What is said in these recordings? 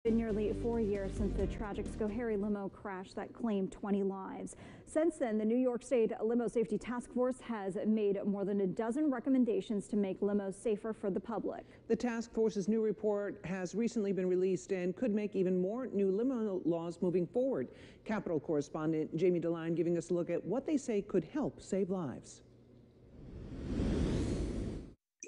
Been nearly 4 years since the tragic Schoharie limo crash that claimed 20 lives. Since then, the New York State Limo Safety Task Force has made more than a dozen recommendations to make limos safer for the public. The task force's new report has recently been released and could make even more new limo laws moving forward. Capitol correspondent Jamie DeLine giving us a look at what they say could help save lives.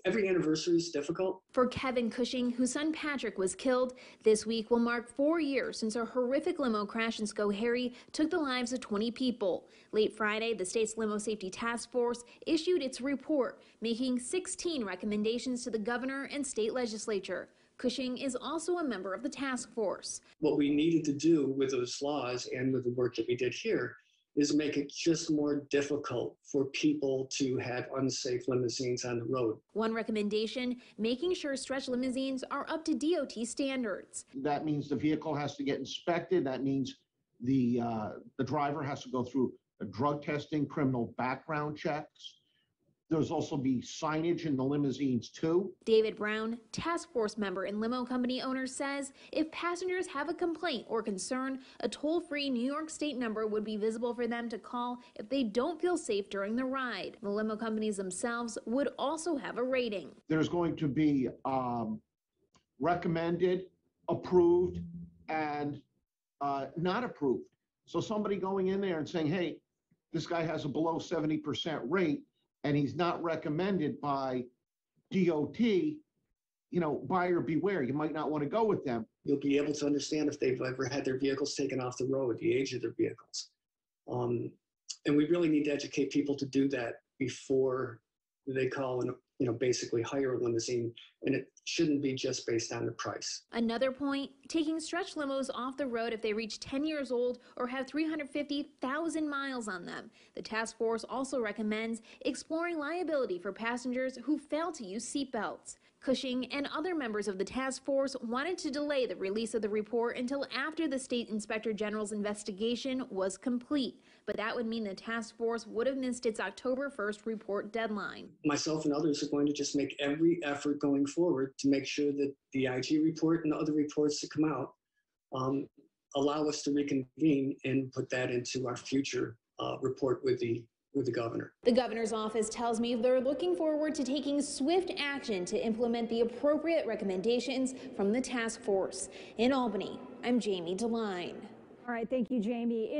Every anniversary is difficult. For Kevin Cushing, whose son Patrick was killed, this week will mark 4 years since a horrific limo crash in Schoharie took the lives of 20 people. Late Friday, the state's Limo Safety Task Force issued its report, making 16 recommendations to the governor and state legislature. Cushing is also a member of the task force. What we needed to do with those laws and with the work that we did here is make it just more difficult for people to have unsafe limousines on the road. One recommendation, making sure stretch limousines are up to DOT standards. That means the vehicle has to get inspected. That means the driver has to go through a drug testing, criminal background checks. There's also be signage in the limousines too. David Brown, task force member and limo company owner, says if passengers have a complaint or concern, a toll-free New York State number would be visible for them to call if they don't feel safe during the ride. The limo companies themselves would also have a rating. There's going to be recommended, approved, and not approved. So somebody going in there and saying, hey, this guy has a below 70% rate, and he's not recommended by DOT, buyer beware. You might not want to go with them. You'll be able to understand if they've ever had their vehicles taken off the road, the age of their vehicles. And we really need to educate people to do that before they call and basically hire a limousine, and it shouldn't be just based on the price. Another point, taking stretch limos off the road if they reach 10 years old or have 350,000 miles on them. The task force also recommends exploring liability for passengers who fail to use seatbelts. Cushing and other members of the task force wanted to delay the release of the report until after the state inspector general's investigation was complete, but that would mean the task force would have missed its October 1st report deadline. Myself and others are going to just make every effort going forward to make sure that the IG report and the other reports that come out allow us to reconvene and put that into our future report with the governor. The governor's office tells me they're looking forward to taking swift action to implement the appropriate recommendations from the task force. In Albany, I'm Jamie DeLine. All right, thank you, Jamie.